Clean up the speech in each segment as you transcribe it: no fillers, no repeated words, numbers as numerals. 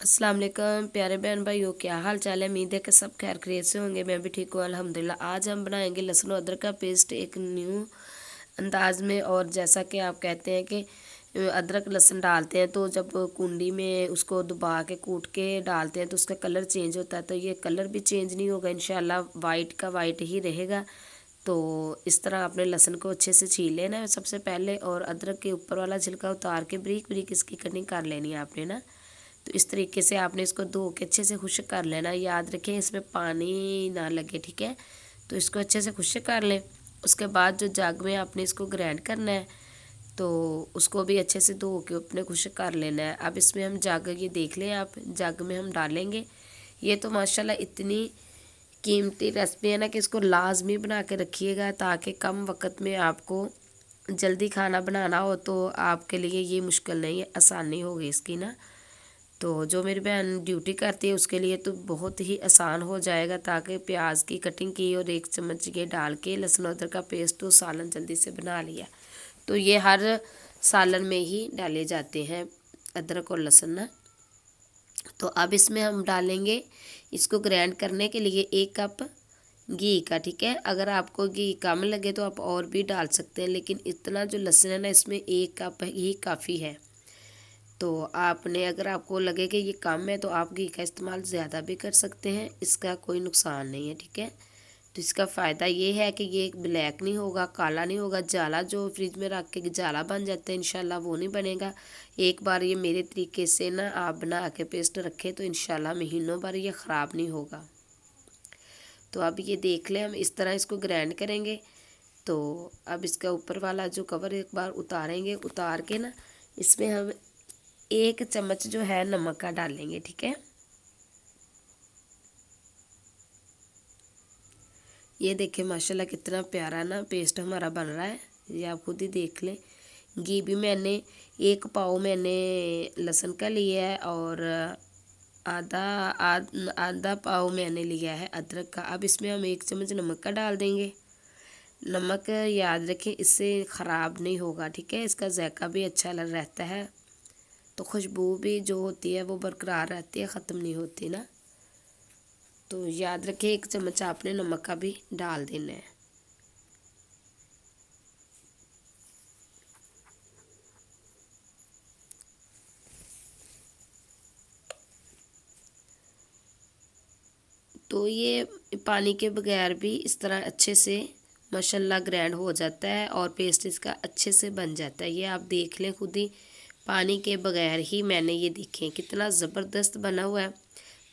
अस्सलाम वालेकुम प्यारे बहन भाइयों, क्या हाल चाल है। उम्मीद है कि सब खैर खैरियत से होंगे। मैं भी ठीक हूँ अल्हम्दुलिल्लाह। आज हम बनाएंगे लहसुन और अदरक का पेस्ट एक न्यू अंदाज में। और जैसा कि आप कहते हैं कि अदरक लहसुन डालते हैं तो जब कुंडी में उसको दबा के कूट के डालते हैं तो उसका कलर चेंज होता है। तो ये कलर भी चेंज नहीं होगा, इंशाल्लाह वाइट का वाइट ही रहेगा। तो इस तरह आपने लहसुन को अच्छे से छील लेना है सबसे पहले, और अदरक के ऊपर वाला छिलका उतार के बारीक बारीक इसकी कटिंग कर लेनी है आपने ना। तो इस तरीके से आपने इसको धो के अच्छे से खुश्क कर लेना। याद रखें इसमें पानी ना लगे, ठीक है। तो इसको अच्छे से खुश्क कर लें। उसके बाद जो जग में आपने इसको ग्राइंड करना है तो उसको भी अच्छे से धो के अपने खुश्क कर लेना है। अब इसमें हम जग, ये देख लें आप, जग में हम डालेंगे। ये तो माशाल्लाह इतनी कीमती रेसिपी है ना कि इसको लाजमी बना के रखिएगा, ताकि कम वक्त में आपको जल्दी खाना बनाना हो तो आपके लिए ये मुश्किल नहीं है, आसानी होगी इसकी ना। तो जो मेरी बहन ड्यूटी करती है उसके लिए तो बहुत ही आसान हो जाएगा, ताकि प्याज की कटिंग की और 1 चम्मच ये डाल के लहसुन अदरक का पेस्ट तो सालन जल्दी से बना लिया। तो ये हर सालन में ही डाले जाते हैं अदरक और लहसुन ना। तो अब इसमें हम डालेंगे इसको ग्राइंड करने के लिए 1 कप घी का, ठीक है। अगर आपको घी कम लगे तो आप और भी डाल सकते हैं, लेकिन इतना जो लहसुन है ना इसमें 1 कप ही काफ़ी है। तो आपने, अगर आपको लगे कि ये कम है तो आप घी का इस्तेमाल ज़्यादा भी कर सकते हैं, इसका कोई नुकसान नहीं है, ठीक है। तो इसका फ़ायदा ये है कि ये ब्लैक नहीं होगा, काला नहीं होगा। जाला जो फ्रिज में रख के जाला बन जाता है इंशाल्लाह वो नहीं बनेगा। एक बार ये मेरे तरीके से ना आप बना के पेस्ट रखें तो इंशाल्लाह महीनों भर ये ख़राब नहीं होगा। तो अब ये देख लें, हम इस तरह इसको ग्राइंड करेंगे। तो अब इसका ऊपर वाला जो कवर एक बार उतारेंगे, उतार के ना इसमें हम 1 चम्मच जो है नमक का डालेंगे, ठीक है। ये देखिए माशाल्लाह कितना प्यारा ना पेस्ट हमारा बन रहा है, ये आप खुद ही देख लें। घी भी मैंने 1 पाव मैंने लहसुन का लिया है, और आधा पाव मैंने लिया है अदरक का। अब इसमें हम 1 चम्मच नमक का डाल देंगे। नमक याद रखें इससे ख़राब नहीं होगा, ठीक है। इसका जायका भी अच्छा रहता है, तो खुशबू भी जो होती है वो बरकरार रहती है, ख़त्म नहीं होती ना। तो याद रखें 1 चम्मच आपने नमक का भी डाल देना है। तो ये पानी के बगैर भी इस तरह अच्छे से माशाल्लाह ग्राइंड हो जाता है और पेस्ट इसका अच्छे से बन जाता है। ये आप देख लें खुद ही, पानी के बगैर ही मैंने, ये देखें कितना ज़बरदस्त बना हुआ है।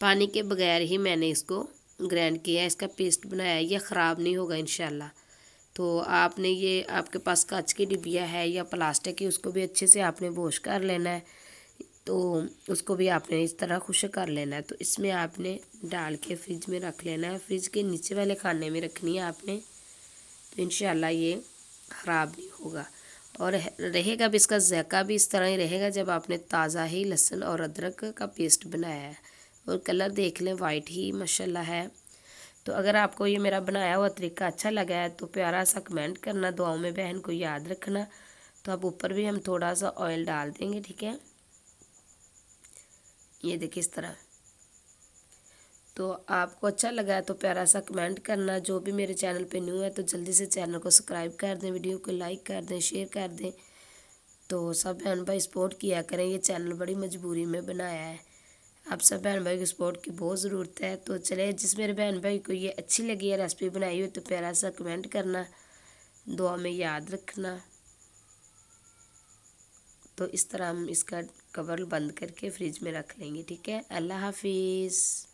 पानी के बगैर ही मैंने इसको ग्राइंड किया है, इसका पेस्ट बनाया है। ये ख़राब नहीं होगा इंशाल्लाह। तो आपने, ये आपके पास कांच की डिबिया है या प्लास्टिक की, उसको भी अच्छे से आपने वॉश कर लेना है। तो उसको भी आपने इस तरह खुश्क कर लेना है। तो इसमें आपने डाल के फ्रिज में रख लेना है, फ्रिज के नीचे वाले खाने में रखनी है आपने। तो इंशाल्लाह ये ख़राब नहीं होगा, और रहेगा भी, इसका जायका भी इस तरह ही रहेगा जब आपने ताज़ा ही लहसुन और अदरक का पेस्ट बनाया है। और कलर देख लें वाइट ही माशाल्लाह है। तो अगर आपको ये मेरा बनाया हुआ तरीका अच्छा लगा है तो प्यारा सा कमेंट करना, दुआओं में बहन को याद रखना। तो अब ऊपर भी हम थोड़ा सा ऑयल डाल देंगे, ठीक है। ये देखिए इस तरह। तो आपको अच्छा लगा है तो प्यारा सा कमेंट करना। जो भी मेरे चैनल पे न्यू है तो जल्दी से चैनल को सब्सक्राइब कर दें, वीडियो को लाइक कर दें, शेयर कर दें। तो सब बहन भाई सपोर्ट किया करें, ये चैनल बड़ी मजबूरी में बनाया है। आप सब बहन भाई को सपोर्ट की बहुत ज़रूरत है। तो चले, जिस मेरे बहन भाई को ये अच्छी लगी है रेसिपी बनाई हुई तो प्यारा सा कमेंट करना, दुआ में याद रखना। तो इस तरह हम इसका कवर बंद करके फ्रिज में रख लेंगे, ठीक है। अल्लाह हाफिज़।